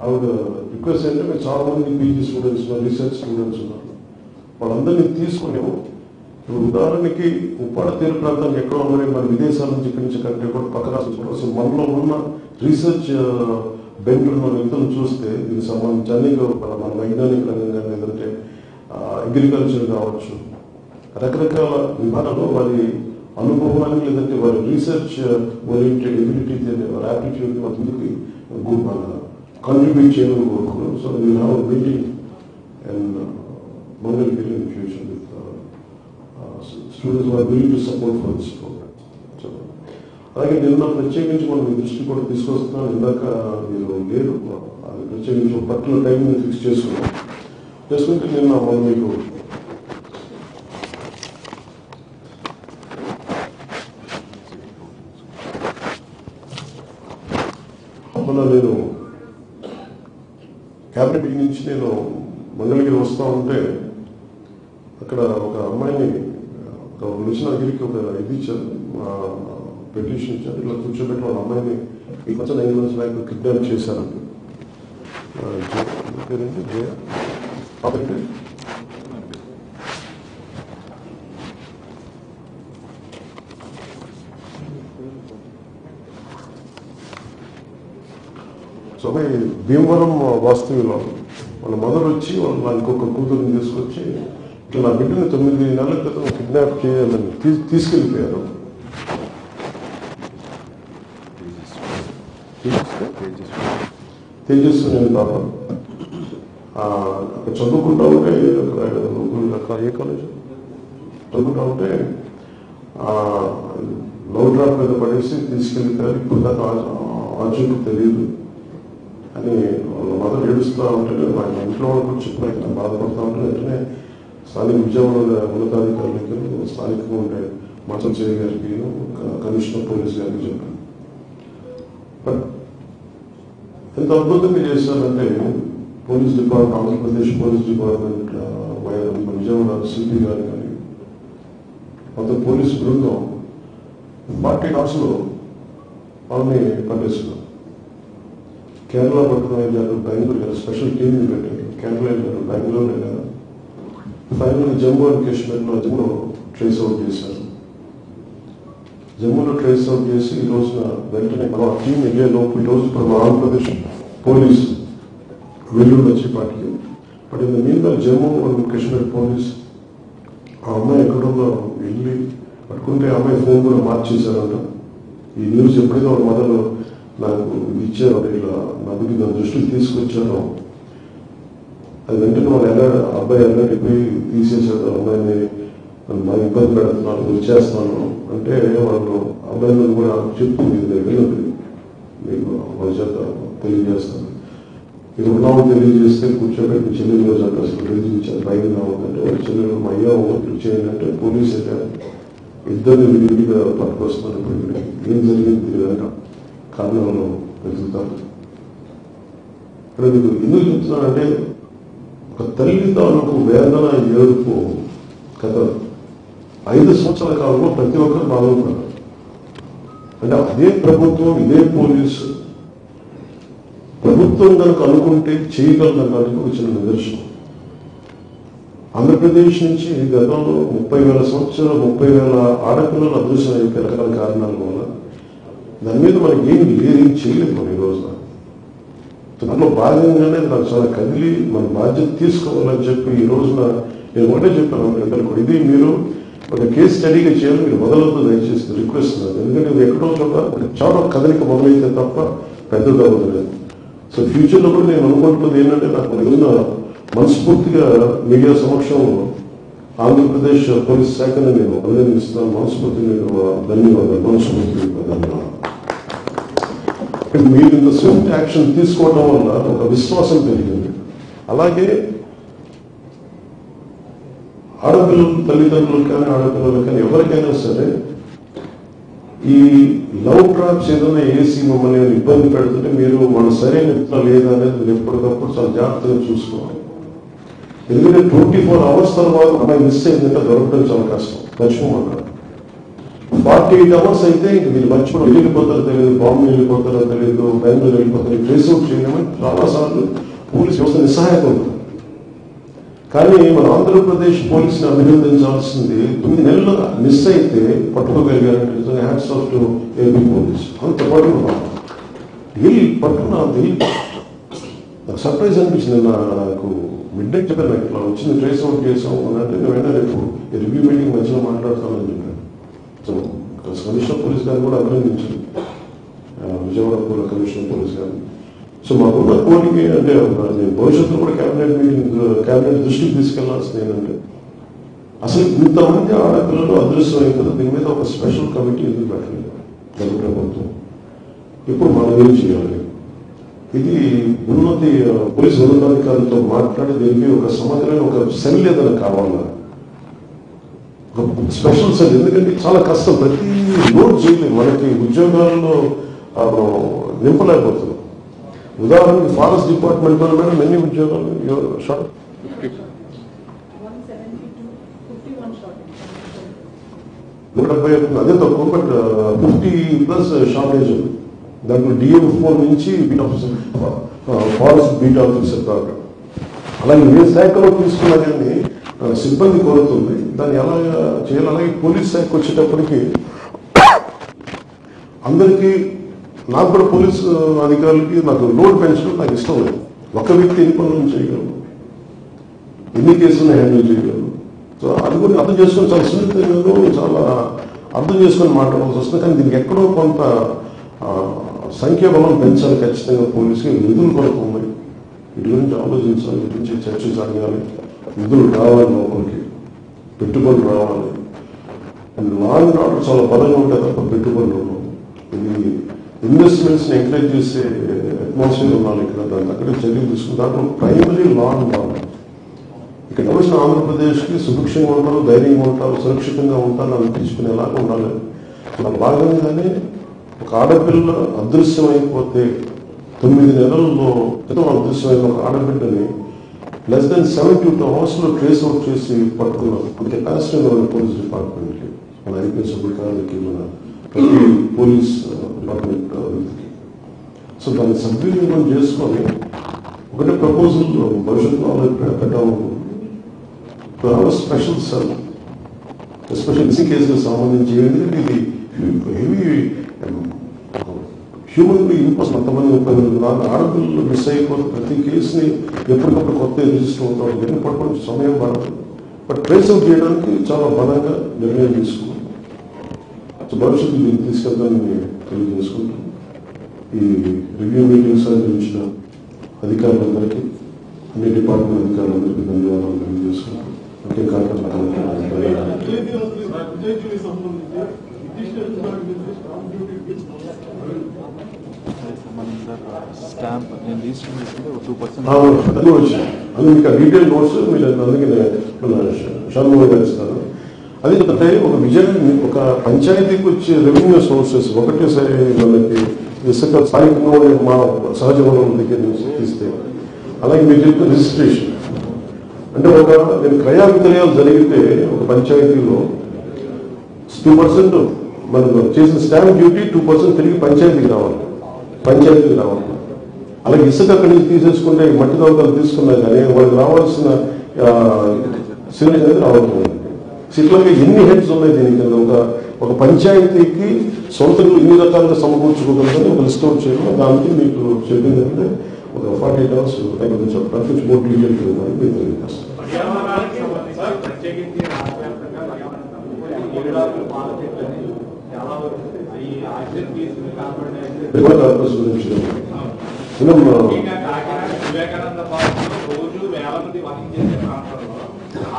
ఆవిడ రిక్వెస్ట్ అంటే మీరు చాలా మంది పీజీ స్టూడెంట్స్ రీసెర్చ్ స్టూడెంట్స్ ఉన్నారు, వాళ్ళందరినీ తీసుకుని ఉదాహరణకి ఉప్పాడ తీర ప్రాంతానికి ఎక్కడ ఉన్నాయి మన విదేశాల నుంచి ఇక్కడి నుంచి కంటే కూడా పక్క రాష్ట్రం. అసలు మనలో ఉన్న రీసెర్చ్ బెండ్ ఉన్న వ్యక్తులను చూస్తే దీనికి సంబంధించి అనేక మన వైజ్ఞానిక రంగం కానీ లేదంటే అగ్రికల్చర్ కావచ్చు, రకరకాల విధానాల్లో వారి అనుభవాన్ని లేదంటే వారి రీసెర్చ్ ఓరియంటెడ్ ఎబిలిటీ వారి యాప్టిట్యూడ్ ముందుకి కంట్రిబ్యూట్ చేయాలని కోరుకున్నాను. So we have meeting and Mangalgiri in future with students who are willing to support for this program. So, అలాగే నిన్న ప్రత్యేకించి మనం మీ దృష్టి కూడా తీసుకొస్తున్నాం. ఇందాక మీరు లేరు, అది ప్రత్యేకించి ఒక పర్టికులర్ టైం ఫిక్స్ చేసుకుంటే నిన్న మనం మీకు నేను క్యాబినెట్ మీటింగ్ నుంచి నేను మంగళగిరి వస్తూ ఉంటే అక్కడ ఒక అమ్మాయిని నిలిచినగిరికి ఒక ఇది ఇచ్చారు, పెటిషన్ ఇచ్చారు. ఇలా కూర్చోబెట్టి వాళ్ళ అమ్మాయిని ఈ కొంచెం 9 months బ్యాక్ కిడ్నాప్ చేశారండి. పేరేంటి జయ కాబట్టి సో భీమవరం వాస్తవ్యులు వాళ్ళ మదర్ వచ్చి వాళ్ళ ఇంకొక కూతురుని తీసుకొచ్చి ఇట్లా నా బిడ్డని 9 నెలల క్రితం కిడ్నాప్ చేయాలని తీసుకెళ్ళిపోయారు. తేజస్సు నేను బాబా అక్కడ చదువుకుంటా ఉంటే అక్కడ ఏ కాలేజ్ చదువుకుంటా ఉంటే లవ్ డ్రాప్ మీద పడేసి తీసుకెళ్ళిపోయారు. ఇప్పుడు దాకా ఆచూకు తెలియదు అని వాళ్ళ మదర్ ఏడుస్తూ ఉంటే మా ఇంట్లో వాళ్ళు కూడా చెప్పిన బాధపడుతూ ఉంటే వెంటనే స్థానిక విజయవాడ ఉన్నతాధికారులకి స్థానికంగా ఉంటే మచల్ చేయ గారికి కమిషనర్ పోలీస్ గారికి చెప్పాను. బట్ ఎంత అద్భుతంగా చేశారంటే police department, Andhra Pradesh police department Vijayawada CP గారు కానీ మొత్తం పోలీసు బృందం 40 hours వాళ్ళని పట్టేస్తున్నారు. కేరళ పట్టణం వెళ్ళారు, బెంగళూరు వెళ్ళారు, స్పెషల్ టీమ్ని పెట్టారు. కేరళ వెళ్ళారు, బెంగళూరు వెళ్ళారు. ఫైనల్ జమ్మూ అండ్ కాశ్మీర్లో జమ్మూ ట్రేస్ అవుట్ చేశారు. జమ్మూలో ట్రేస్ అవుట్ చేసి ఈ రోజున వెంటనే మనం ఆ టీం వెళ్ళే లోపు ఈ రోజు ఇప్పుడు మన ఆంధ్రప్రదేశ్ పోలీసు వెల్లుల్లి వచ్చి పాటికి. బట్ ఇంత మీద జమ్మూ అండ్ కాశ్మీర్ పోలీస్ ఆ అమ్మాయి ఎక్కడుందో వెళ్ళి పట్టుకుంటే ఆ అమ్మాయి ఫోన్ కూడా మార్చేశారంట. ఈ న్యూస్ ఎప్పుడైతే వాళ్ళ మదర్ నాకు ఇచ్చారో ఇలా నా దృష్టికి తీసుకొచ్చారో అది వెంటనే వాళ్ళు అబ్బాయి అడిపోయి తీసేసాడు. అమ్మాయిని నాకు ఇబ్బంది పెడుతున్నాను, వచ్చేస్తాను అంటే వాళ్ళు అబ్బాయిలను కూడా చెప్పు మీరు వెళ్ళదు మీకు వాళ్ళ చేత తెలియజేస్తాను. మీరు ఉన్నామో తెలియజేస్తే కూర్చోబెట్టి చెల్లెలు రోజు అంటే అసలు తెలియజేసారు బయట రావద్దంటే వాళ్ళ చెల్లెలు మా అయ్యా చేయండి అంటే పోలీసు అయితే ఇద్దరిని విడివిడిగా పట్టుకొస్తున్నారు. ఇప్పుడు ఏం జరిగింది తెలియదు కారణంలో వెతుకుతారు. ఇక్కడ మీకు ఎందుకు చెప్తున్నానంటే ఒక తల్లి తాలూకు వేదన ఏడుపు కథ 5 సంవత్సరాల కాలంలో ప్రతి ఒక్కరు బాగుపడ్డారు. అంటే అదే ప్రభుత్వం ఇదే పోలీసు ప్రభుత్వం కనుక అనుకుంటే చేయగలడానికి వచ్చిన నిదర్శనం. ఆంధ్రప్రదేశ్ నుంచి గతంలో 30,000 సంవత్సరాలు 30,000 ఆడపిల్లలు అదృశ్యం అయిపోయి రకరకాల కారణాల వల్ల దాని మీద మనకి ఏం చేయలేదు. మనం ఈ రోజున దాంట్లో భాగంగానే నాకు చాలా కదిలి మన బాధ్యత తీసుకోవాలని చెప్పి ఈ రోజున నేను ఒకటే చెప్పాను అందరూ కూడా, ఇది మీరు ఒక కేసు స్టడీగా చేయాలి, మీరు మొదలవుతూ దయచేసి రిక్వెస్ట్. ఎందుకంటే ఇది ఎక్కడో చోట చాలా కదలిక మొదలైతే తప్ప పెద్దది అవ్వలేదు. సో ఫ్యూచర్లో కూడా నేను అనుకుంటున్నది ఏంటంటే నాకు ఏదైనా మనస్ఫూర్తిగా మీడియా సమక్షంలో ఆంధ్రప్రదేశ్ పోలీస్ శాఖను నేను అభినందిస్తున్నాను. మనస్ఫూర్తిగా ధన్యవాదాలు. మనస్ఫూర్తిగా ధన్యవాదాలు. మీరు ఇంత స్విఫ్ట్ యాక్షన్ తీసుకోవడం వల్ల ఒక విశ్వాసం పెరిగింది. అలాగే ఆడపిల్లలు తల్లిదండ్రులకు కానీ ఆడపిల్లలకు కానీ ఎవరికైనా సరే ఈ లవ్ ట్రాప్స్ ఏదైనా వేసి మమ్మల్ని ఇబ్బంది పెడుతుంటే మీరు మన సరైన లేదా అనేది మీరు ఎప్పటికప్పుడు చాలా జాగ్రత్తగా చూసుకోవాలి. ఎందుకంటే 24 hours తర్వాత అమ్మాయి మిస్ అయిందంటే దొరకడం చాలా కష్టం. మర్చిపోమన్నారు 48 hours అయితే ఇంక మీరు మర్చిపోవడం వెళ్ళిపోతారో తెలియదు, బాంబే వెళ్ళిపోతారో తెలియదు, బెంగళూరు వెళ్ళిపోతారో ట్రేస్ అవుట్ చేయలేమని చాలాసార్లు పోలీస్ వ్యవస్థ నిస్సహాయత ఉంటుంది. కానీ మన ఆంధ్రప్రదేశ్ పోలీసుని అభినందించాల్సింది 9 నెలలు మిస్ అయితే పట్టుకోగలిగారంటే hats off to AP police. అంత పట్టుకున్నా నాకు సర్ప్రైజ్ అనిపించింది. నాకు మిడ్ నైట్ చెప్పాను, నాకు ఇట్లా వచ్చింది ట్రేస్ అవుట్ చేసాం అని అంటే నేను వెంటనే రేపు రివ్యూ మీటింగ్ మధ్యలో మాట్లాడతానని చెప్పాను. సో కమిషనర్ పోలీస్ గారిని కూడా అభినందించాను, విజయవాడ కమిషనర్ పోలీస్ గారిని. సో మాకున్న కోరిక అంటే నేను భవిష్యత్తులో కూడా క్యాబినెట్ దృష్టికి తీసుకెళ్లాల్సింది ఏంటంటే అసలు ఇంతమంది ఆడపిల్లలు అదృశ్యం అయింది కదా, దీని మీద ఒక స్పెషల్ కమిటీ ఎందుకు పెట్టలేదు తెలుగు ప్రభుత్వం? ఇప్పుడు మనం ఏం చేయాలి? ఇది ఉన్నతి పోలీసు ఉన్నతాధికారులతో మాట్లాడి దీనికి ఒక సమగ్రమైన ఒక సెల్ ఏదైనా కావాలా, ఒక స్పెషల్ సెల్. ఎందుకంటే చాలా కష్టం, ప్రతి లోడ్ చేయలేదు, మనకి ఉద్యోగాల్లో నింపలేకపోతున్నాం. ఉదాహరణకి ఫారెస్ట్ డిపార్ట్మెంట్ లో మేడం ఎన్ని ఉద్యోగాలు షార్ట్? 170 అదే తక్కువ, బట్ 50+ షార్టేజ్. దాంట్లో DM4 నుంచి beat officer, forest beat officer దాకా. అలాగే ఏ శాఖలో తీసుకున్నా కానీ సిబ్బంది కోరుతుంది, దాన్ని ఎలా చేయాలి. అలాగే పోలీస్ శాఖ వచ్చేటప్పటికి అందరికీ, నాకు కూడా పోలీసు అధికారులకి నాకు లోడ్ పెంచడం నాకు ఇష్టం లేదు. ఒక వ్యక్తి ఎన్ని పనులు చేయగలరు, ఎన్ని కేసులను హ్యాండిల్ చేయగలరు. సో అది కూడా అర్థం చేసుకొని చాలా సున్నితంగా చాలా అర్థం చేసుకొని మాట్లాడాల్సి వస్తుంది. కానీ దీనికి ఎక్కడో కొంత సంఖ్యాబలం పెంచాలి ఖచ్చితంగా. పోలీసుకి నిధులు కొరకు ఉన్నాయి, వీటి గురించి ఆలోచించాలి, వీటి గురించి చర్చ జరగాలి. నిధులు రావాలి, లోపలికి పెట్టుబడులు రావాలి. అండ్ లా అండ్ ఆర్డర్ చాలా బలంగా ఉంటాయి తప్ప పెట్టుబడులు ఉండవు. ఇది ఇన్వెస్ట్మెంట్స్ ని ఎంకరేజ్ చేసే అట్మాస్ఫియర్ ఉండాలి ఇక్కడ. దాని అక్కడే చర్యలు తీసుకుని దాంట్లో ప్రైమరీ లా ఉండాలి. ఇక్కడ వచ్చిన ఆంధ్రప్రదేశ్కి సుభిక్షంగా ఉంటారు, ధైర్యంగా ఉంటారు, సురక్షితంగా ఉంటారు అనిపించుకునేలాగా ఉండాలి. అలా భాగంగానే ఒక ఆడపిల్ల అదృశ్యం అయిపోతే 9 నెలల్లో అదృశ్యమైన ఒక ఆడబిడ్డని less than 72 hours trace out చేసి పట్టుకున్నాం. అంత కెపాసిటీ మన పోలీస్ డిపార్ట్మెంట్కి, మన ఐపీఎస్ అధికారులకి, మన ప్రతి పోలీస్ డిపార్ట్మెంట్ వ్యక్తికి. సో దాన్ని సద్వినియోగం చేసుకొని ఒకటే ప్రపోజల్ భవిష్యత్తులో పెట్టాము, స్పెషల్ సెల్ ఎస్పెషల్ మిస్సింగ్ కేసులకు సంబంధించి. ఎందుకంటే ఇది హెవీ హ్యూమన్లీ ఇంపాసిబుల్. అంతమంది ఆడపిల్లలు మిస్ అయిపోతే ప్రతి కేసుని ఎప్పటికప్పుడు కొత్త రిజిస్టర్ అవుతాం, ఎన్ని పట్టుకోవడానికి సమయం పడుతుంది. బట్ ట్రేస్ అవుట్ చేయడానికి చాలా బలంగా నిర్ణయం తీసుకున్నాం. సో భవిష్యత్తు దీన్ని తీసుకెళ్తానని తెలియజేసుకుంటాం. ఈ రివ్యూ మీటింగ్స్ అందించిన అధికారులందరికీ, అన్ని డిపార్ట్మెంట్ అధికారులందరికీ ధన్యవాదాలు తెలియజేసుకుంటాం. ఒకే కార్యక్రమం అది వచ్చింది. అది మీకు డీటెయిల్ నోట్స్ మీరు అందుకే షణ్ముఖ గారు ఇస్తారు. అది అంటే ఒక పంచాయతీకి వచ్చే రెవెన్యూ సోర్సెస్ ఒకటేసారి మనకి ఇసుక స్థానికంగా మా సహజ వనరుల దగ్గర నుంచి తీస్తే, అలాగే మీరు చెప్పిన రిజిస్ట్రేషన్ అంటే నేను క్రయ విక్రయాలు జరిగితే ఒక పంచాయతీలో 2% మనం చేసిన స్టాంప్ డ్యూటీ 2% తిరిగి పంచాయతీకి రావాలి. అలాగే ఇసుక అక్కడి నుంచి తీసేసుకుంటే మట్టి దొంగలు తీసుకున్నా కానీ వాళ్ళకి రావాల్సిన సిగ్నేచర్ అనేది రావాలి. ఇట్లాగే ఎన్ని హెడ్స్ ఉన్నాయి దీనికి? ఒక పంచాయతీకి సొంతంగా ఇన్ని రకాలుగా సమకూర్చుకోగలదని ఒక లిస్ట్ అవుట్ చేయడం. దానికి మీకు చెప్పింది అంటే ఒక 48 hours చెప్పడానికి మోర్ డీటెయిల్ మీకు తెలియజేస్తాను. గురించి వివేకానంద పార్క్ రోజు వేల మంది వాకింగ్ చేసే ప్రాంతంలో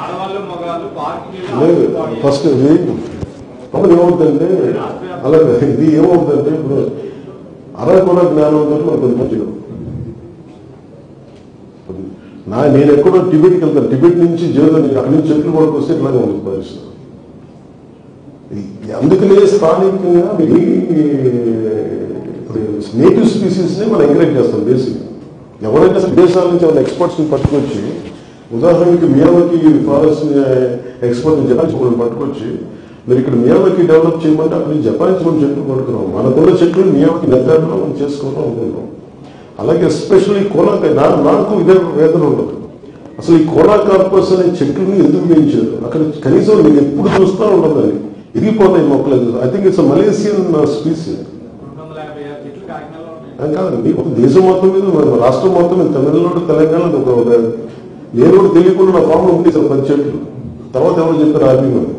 ఆడవాళ్ళు మగాళ్ళు పార్కింగ్ ఫస్ట్ ఏమవుతుందంటే అలాగే ఇది ఏమవుతుందంటే ఇప్పుడు అలా కూడా జ్ఞానం ఉందంటే మనకు కొంచెం మంచిగా నేను ఎక్కడో టిబెట్కి వెళ్తాను, టిబెట్ నుంచి జీవితం అక్కడి నుంచి చెట్లు కూడా వస్తే ఇట్లాగే ఉంది పరిస్థితి. అందుకనే స్థానికంగా నేటివ్ స్పీసీస్ ని మనం ఎంకరేజ్ చేస్తాం. బేసిక్ ఎవరైనా దేశాల నుంచి ఏమైనా ఎక్స్పర్ట్స్ ని పట్టుకొచ్చి, ఉదాహరణకి మియావాకి ఫారెస్ట్ ఎక్స్పర్ట్ జపాన్ పట్టుకొచ్చి మీరు ఇక్కడ మియావాకి డెవలప్ చేయమంటే అక్కడ నుంచి జపాన్ నుంచి మనం చెట్లు పట్టుకున్నాం. మనకున్న చెట్లు మియావాకి దగ్గరలో మనం చేసుకోవడం అనుకుంటాం. అలాగే ఎస్పెషల్లీ కోలాకాయ నాకు ఇదే వేదన ఉండదు. అసలు ఈ కోలాకార్పస్ అనే చెట్లని ఎందుకు పెంచారు? అక్కడ కనీసం మీరు ఎప్పుడు చూస్తూ ఉండదని ఇరిగిపోతాయి మొక్కలు. ఐ థింక్ ఇట్స్ మలేసియన్ స్పీసీస్ కాదండి. ఒక దేశం మొత్తం మీద రాష్ట్రం మొత్తం మీద తమిళనాడు తెలంగాణ నేను కూడా తెలియకుండా నా ప్రాబ్లం ఉంది సార్ 10 చెట్లు. తర్వాత ఎవరు చెప్పారు ఆర్గ్యుమెంట్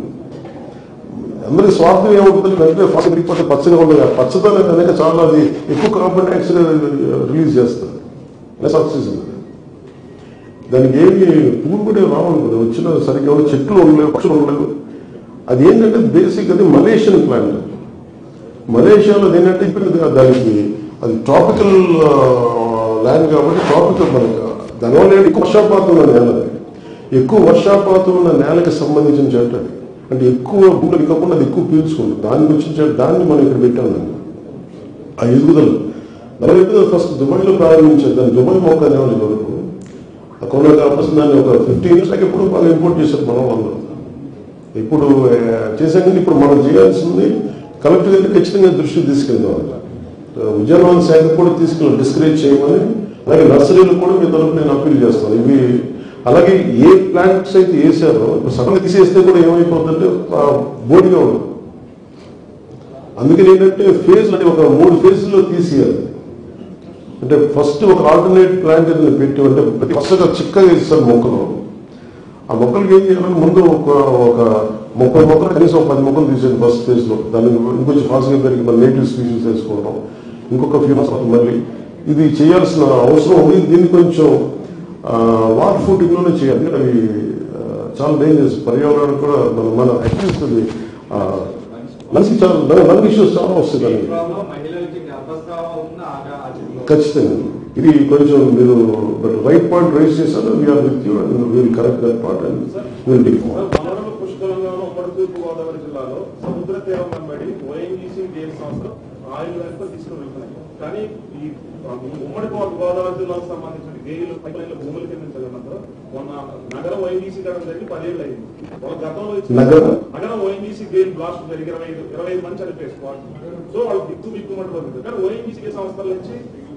అందరికీ స్వార్థం ఏమవుతుంది, వెంటనే ఫస్ట్ రిపోర్ట్ పచ్చగా ఉండదు. పచ్చదనం అనేక చాలా అది ఎక్కువ కార్బన్ డైఆక్సైడ్ రిలీజ్ చేస్తుంది ప్లస్ ఆక్సిజన్. దానికి ఏమి పువ్వులు కూడా రావాలి కదా, వచ్చిన సరిగ్గా చెట్లు ఉండలేవు, పక్షులు ఉండలేవు. అది ఏంటంటే బేసిక్ అది మలేషియన్ ప్లాంట్. మలేషియాలో ఏంటంటే ఇప్పుడు దానికి అది ట్రాపికల్ ల్యాండ్ కాబట్టి ట్రాపికల్ మనకు దానివల్ల ఎక్కువ వర్షాపాతం ఉన్న నేల, ఎక్కువ వర్షాపాతం ఉన్న నేలకి సంబంధించిన చెట్టు. అంటే ఎక్కువ భూములు ఇవ్వకుండా అది ఎక్కువ పీల్చుకుంటుంది. దానికి వచ్చిన దాన్ని మనం ఇక్కడ పెట్టామండి. ఆ ఎదుగుదల దాని ఫస్ట్ దుబాయ్లో ప్రారంభించారు. దాన్ని దుబాయ్ మొక్క అనేవాళ్ళు వరకు ఆ కొనగాపస్ దాన్ని ఒక 50 years దాకా ఎప్పుడు బాగా ఇంపోర్ట్ చేశారు మనం అందరూ. ఇప్పుడు చేసాం కానీ ఇప్పుడు మనం చేయాల్సింది కలెక్టర్ గారికి ఖచ్చితంగా దృష్టి తీసుకెళ్తాం. ఉద్యానవన శాఖ కూడా తీసుకెళ్ళి డిస్కరేజ్ చేయమని, అలాగే నర్సరీలకు కూడా మీ తరఫు నేను అప్పీల్ చేస్తాను. ఇవి అలాగే ఏ ప్లాంట్స్ అయితే వేసారో ఇప్పుడు సగం తీసేస్తే కూడా ఏమైపోతుందంటే బోడిగా ఉండదు. అందుకని ఏంటంటే ఫేజ్ అంటే ఒక 3 ఫేజ్లో తీసేయాలి. అంటే ఫస్ట్ ఒక ఆల్టర్నేట్ ప్లాంట్ ఏదైనా పెట్టి అంటే ప్రతి ఫస్ట్గా చిక్కగా ఇస్తారు మొక్కలు. ఆ మొక్కలకి ఏం చేయాలంటే ముందు ఒక 30 మొక్కలు కనీసం 10 మొక్కలు తీసేయండి ఫస్ట్ ఫేజ్ లో. దాన్ని ఇంకొంచెం ఫాస్ట్గా పెరిగి మన నేటివ్ స్పీసీస్ వేసుకోవడం, ఇంకొక ఫ్యూ మంత్స్ మళ్ళీ ఇది చేయాల్సిన అవసరం ఉంది. దీన్ని కొంచెం వాటర్ ఫుటింగ్ లోనే చేయాలి. అవి చాలా డేంజరస్, పర్యావరణం కూడా మన అట్లీస్ట్ అది మనిషికి చాలా లంగ్ ఇష్యూస్ చాలా వస్తుంది. ఖచ్చితంగా ఇది కొంచెం మీరు రైట్ పాయింట్ రైజ్ చేశారు. We're with you and will correct that part and will do. పుష్కలంగాను ఉమ్మడి తూర్పు గోదావరి జిల్లాలో సముద్ర తీరం వెంబడి ఓఎన్జీసీ గేల్ సంస్థ ఆయిల్ వెనుక తీసుకుని వెళ్తున్నాయి. కానీ ఈ ఉమ్మడి గోదావరి జిల్లాకు సంబంధించిన గేలు పైలైన్ల భూముల కింద చదివినందులో మొన్న నగర ఓఎన్జీసీ కట్టడం జరిగి 10 ఏళ్ళు అయింది. గతంలో నగర ఓఎన్జీసీ గేల్ బ్లాస్ట్ జరిగి 25 మంది చనిపోయే స్పాట్. సో వాళ్ళు బిక్కుమని పడుతుంది. కానీ ఓఎన్జీసీ సంస్థల నుంచి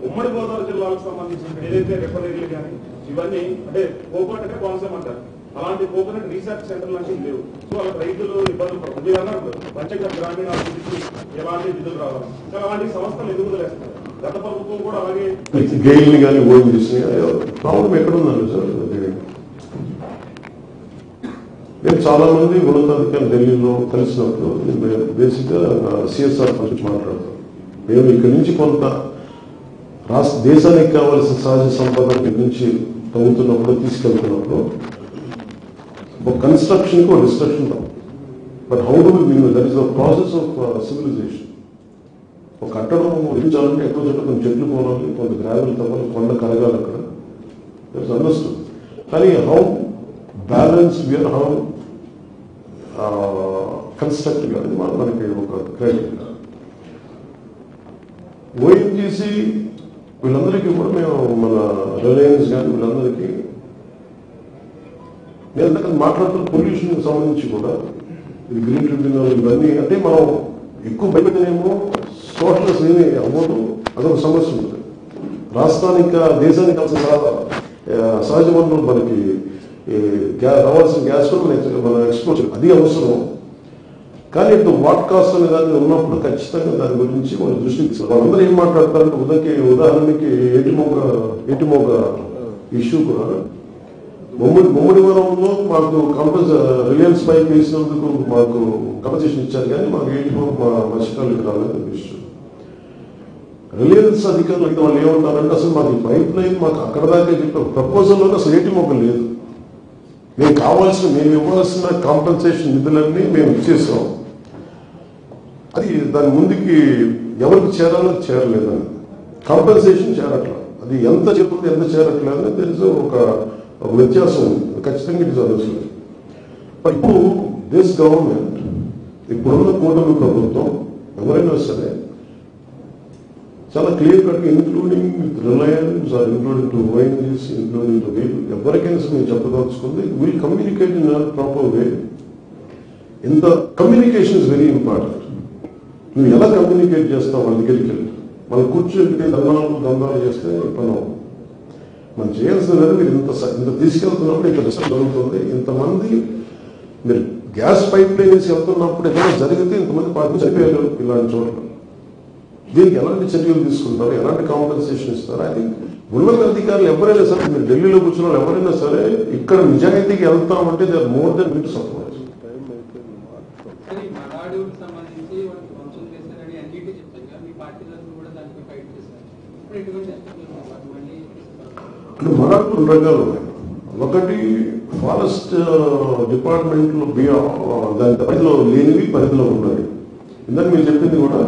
ఉమ్మడి గోదావరి జిల్లాలకు సంబంధించిన ఏదైతే రిఫైనరీలు కానీ ఇవన్నీ అంటే కోకోనట్ అంటే కోనసీమ అంటారు, అలాంటి కోకోనట్ రీసెర్చ్ సెంటర్ లాంటివి లేవు. సో వాళ్ళకి రైతులు ఇబ్బందులు పడుతుంది అన్నారు. పంచగత గ్రామీణ అభివృద్ధికి ఎలాంటి నిధులు రావాలి, ఇంకా అలాంటి సంస్థలు ఎదుగుదలేస్తారు. గత ప్రభుత్వం కూడా అలాగే గెయిల్ కానీ ఓఎన్జీసీ ప్రాబ్లం ఎక్కడుందండి సార్? నేను చాలా మంది ఉన్నతాధికారులు ఢిల్లీలో కలిసినప్పుడు బేసిక్ గా సిఎస్ఆర్ గురించి మాట్లాడతాం. మేము ఇక్కడి నుంచి కొంత దేశానికి కావాల్సిన సహజ సంపద నుంచి తగ్గుతున్నప్పుడు తీసుకెళ్తున్నప్పుడు ఒక కన్స్ట్రక్షన్ కి ఒక డిస్ట్రక్షన్ రావు. But how do we that is the process of civilization. ఒక కట్టడం నిర్మించాలంటే ఎక్కువ చోట్ల కొంచెం చెట్లు పోవాలి, కొంత గ్రావెల్ తవ్వాలి, కొండ కరగాలి. అక్కడ దట్స్ అండర్స్టూడ్. కానీ how balance where how constructive అనేది మనకి ఒక క్రెడిట్. ఓఎన్జీసీ వీళ్ళందరికీ కూడా మేము మన రిలయన్స్ కానీ వీళ్ళందరికీ నేను ఎందుకంటే మాట్లాడుతున్న పొల్యూషన్ సంబంధించి కూడా ఇది గ్రీన్ ట్రిబ్యునల్ ఇవన్నీ అంటే మనం ఎక్కువ భయపెట్టనేమో సోషల్స్ ఏమి అవ్వదు, అదొక సమస్య ఉంటుంది. రాష్ట్రానికి దేశానికి కావాల్సిన సహజ వనరులు మనకి రావాల్సిన గ్యాస్ కూడా మన ఎక్స్పోర్ట్ అది అవసరం. కానీ ఇప్పుడు వాట్ కాస్ట్ అనే దాన్ని ఉన్నప్పుడు ఖచ్చితంగా దాని గురించి వాళ్ళు దృష్టి తీసుకోవాలి. వాళ్ళందరూ ఏం మాట్లాడతారంటే ఉదాహరణకి ఏటిమోగ ఇష్యూ కూడా ముమ్మడి వనంలో మాకు రిలయన్స్ పైకి వేసినందుకు మాకు కంపన్సేషన్ ఇచ్చారు, కానీ మాకు ఏటిమోగ మా మత్స్యకారులకు రాలేదు ఇష్యూ. రిలయన్స్ అధికారులు అయితే వాళ్ళు ఏమంటారంటే అసలు మాకు ఈ పైప్ లైన్ మాకు అక్కడ దాకా చెప్పారు, ప్రపోజల్లో అసలు ఏటి మొక్క లేదు, మేము కావాల్సిన మేము ఇవ్వాల్సిన కాంపెన్సేషన్ నిధులన్నీ మేము ఇచ్చేసాం, అది దాని ముందుకి ఎవరికి చేరాలో చేరలేదని, కాంపెన్సేషన్ చేరట్లా, అది ఎంత చెప్తుంది ఎంత చేరట్లేదని తెలిసి ఒక వ్యత్యాసం ఉంది. ఖచ్చితంగా ఇట్ ఇస్ అనవసరం. ఇప్పుడు దిస్ గవర్నమెంట్, ఇప్పుడున్న కూటమి ప్రభుత్వం ఎవరైనా సరే చాలా clear cut including Reliance or including to ONGC including to we'll ఎవరికైనా సరే మేము చెప్పదలుచుకుంది will communicate in proper way. ఇంత కమ్యూనికేషన్ ఇస్ వెరీ ఇంపార్టెంట్. నువ్వు ఎలా కమ్యూనికేట్ చేస్తావు వాళ్ళ దగ్గరికి వెళ్ళి, మనం కూర్చోబెట్టి దందాలు చేస్తే పని అవుతుంది. మనం చేయాల్సింది మీరు ఇంత తీసుకెళ్తున్నప్పుడు ఇక్కడ రిసల్ట్ జరుగుతుంది, ఇంతమంది మీరు గ్యాస్ పైప్ లైన్ వేసి వెళ్తున్నప్పుడు ఏదైనా జరిగితే ఇంతమంది పార్టీ చనిపోయారు ఇలాంటి చోట్ల, దీనికి ఎలాంటి చర్యలు తీసుకుంటారు, ఎలాంటి కాంపెన్సేషన్ ఇస్తారు? ఐ థింక్ ఉన్నత అధికారులు ఎవరైనా సరే, మీరు ఢిల్లీలో కూర్చున్న వాళ్ళు ఎవరైనా సరే ఇక్కడ నిజాయితీకి వెళ్తామంటే they are more than meet support. అంటే మరాఠు రెండు రకాలు ఉన్నాయి. ఒకటి ఫారెస్ట్ డిపార్ట్మెంట్ లో దాని పరిధిలో లేనివి పరిధిలో ఉన్నాయి. ఇందాక మీరు చెప్పింది కూడా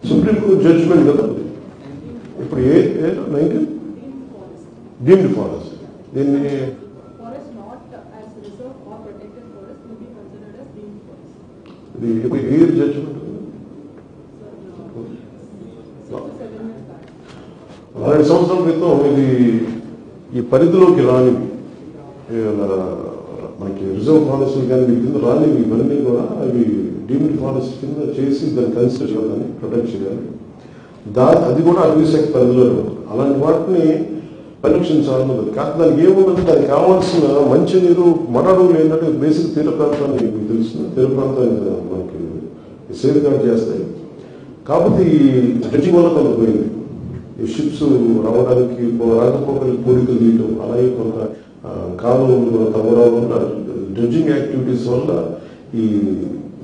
సుప్రీంకోర్టు జడ్జిమెంట్ కదా, ఇప్పుడు ఏ 19 డీమ్డ్ ఫారెస్ట్, దీన్ని ఇది ఏ జడ్జిమెంట్ 6 సంవత్సరాల క్రితం ఇది ఈ పరిధిలోకి రానివి మనకి రిజర్వ్ ఫారెస్ట్ కానీ వీటి కింద రానివి ఇవన్నీ కూడా అవి డీమ్డ్ ఫారెస్ట్ కింద చేసి దాన్ని కన్సిడర్ చేయాలని ప్రొటెక్ట్ చేయాలి. అది కూడా అటవీ శాఖ పరిధిలో ఉంటుంది. అలాంటి వాటిని పరీక్షించాలన్నది కాదు. దానికి ఏముందంటే దానికి కావాల్సిన మంచినీరు మరడుగులు ఏంటంటే బేసిక్ తీర ప్రాంతాన్ని మీకు తెలుస్తుంది, తీర ప్రాంతాన్ని మనకి సేఫ్ గార్డ్ చేస్తాయి. కాబట్టి ఈ డ్రెడ్జింగ్ వల్ల కొంత పోయింది, ఈ షిప్స్ రావడానికి రాకపోకలు కోరికలు తీయటం, అలాగే కొంత కాలువలు తవ్వరాలు డ్రెడ్జింగ్ యాక్టివిటీస్ వల్ల ఈ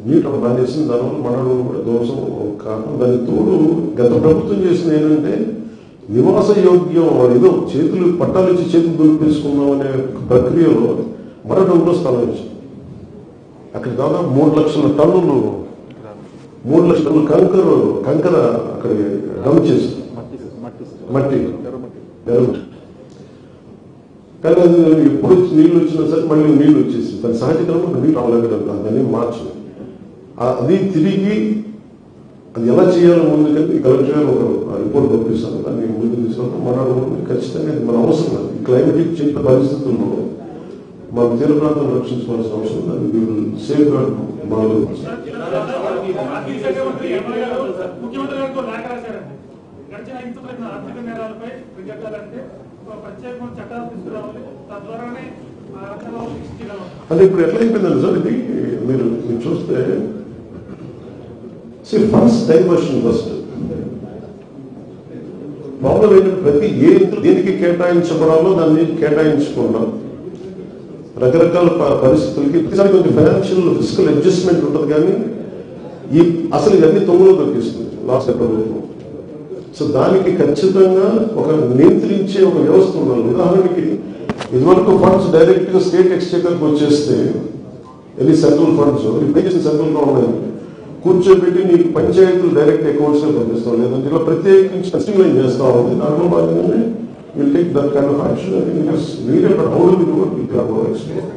నీటి మానేసింది. దానివల్ల మరడుగులు కూడా దోషం కారణం. దానికి తోడు గత ప్రభుత్వం చేసింది ఏంటంటే నివాస యోగ్యం ఏదో చేతులు పట్టాలు ఇచ్చి చేతులు దులిపేసుకున్నాం అనే ప్రక్రియలో మరడుగులో స్థలం ఇచ్చింది. అక్కడ దాదాపు 3 లక్షల టన్నులు కంకర అక్కడ డంప్ చేసింది, మట్టి కానీ అది ఎప్పుడు నీళ్ళు వచ్చినా సరే మళ్ళీ నీళ్ళు వచ్చేసి దాని సహజీకరణ నీళ్ళు రావలేదు, దాన్ని మార్చింది. అది తిరిగి అది ఎలా చేయాలో ముందుకెళ్ళి కలెక్టర్ గారు ఒక రిపోర్ట్ పంపిస్తాను, దాన్ని ముందుకు తీసుకుంటాం. మన ఖచ్చితంగా మన అవసరం అది. క్లైమేటిక్ చేంజ్ పరిస్థితుల్లో మన తీర ప్రాంతాలను రక్షించుకోవాల్సిన అవసరం దాన్ని సేఫ్ గార్డ్ మనలో. అంటే ఇప్పుడు ఎట్లా అయిపోయిందండి సార్ ఇది, మీరు చూస్తే ఫండ్స్ డైవర్షన్ ఫస్ట్ ప్రాబ్లం ఏంటంటే ప్రతి దేనికి కేటాయించబడాలో దాన్ని కేటాయించుకున్నాం. రకరకాల పరిస్థితులకి ప్రతిసారి కొంచెం ఫైనాన్షియల్ ఫిజికల్ అడ్జస్ట్మెంట్ ఉంటుంది, కానీ అసలు ఇవన్నీ తొమ్మిదిలో దొరికిస్తుంది లాస్ట్ ప్రభుత్వం. సో దానికి ఖచ్చితంగా ఒక నియంత్రించే ఒక వ్యవస్థ ఉండాలి. ఉదాహరణకి ఇదివరకు ఫండ్స్ డైరెక్ట్ గా స్టేట్ ఎక్స్చేకర్కి వచ్చేస్తే ఎన్ని సెంట్రల్ ఫండ్స్ ఇప్పుడు సెంట్రల్ గవర్నమెంట్ కూర్చోబెట్టి నీకు పంచాయతీలు డైరెక్ట్ అకౌంట్స్ లో పంపిస్తాం, లేదంటే ఇలా ప్రత్యేకించి టెస్టింగ్ లైన్ చేస్తా ఉంది. దాంట్లో భాగంగానే will take that kind of action. I think it is needed, but how do we do it with our experience.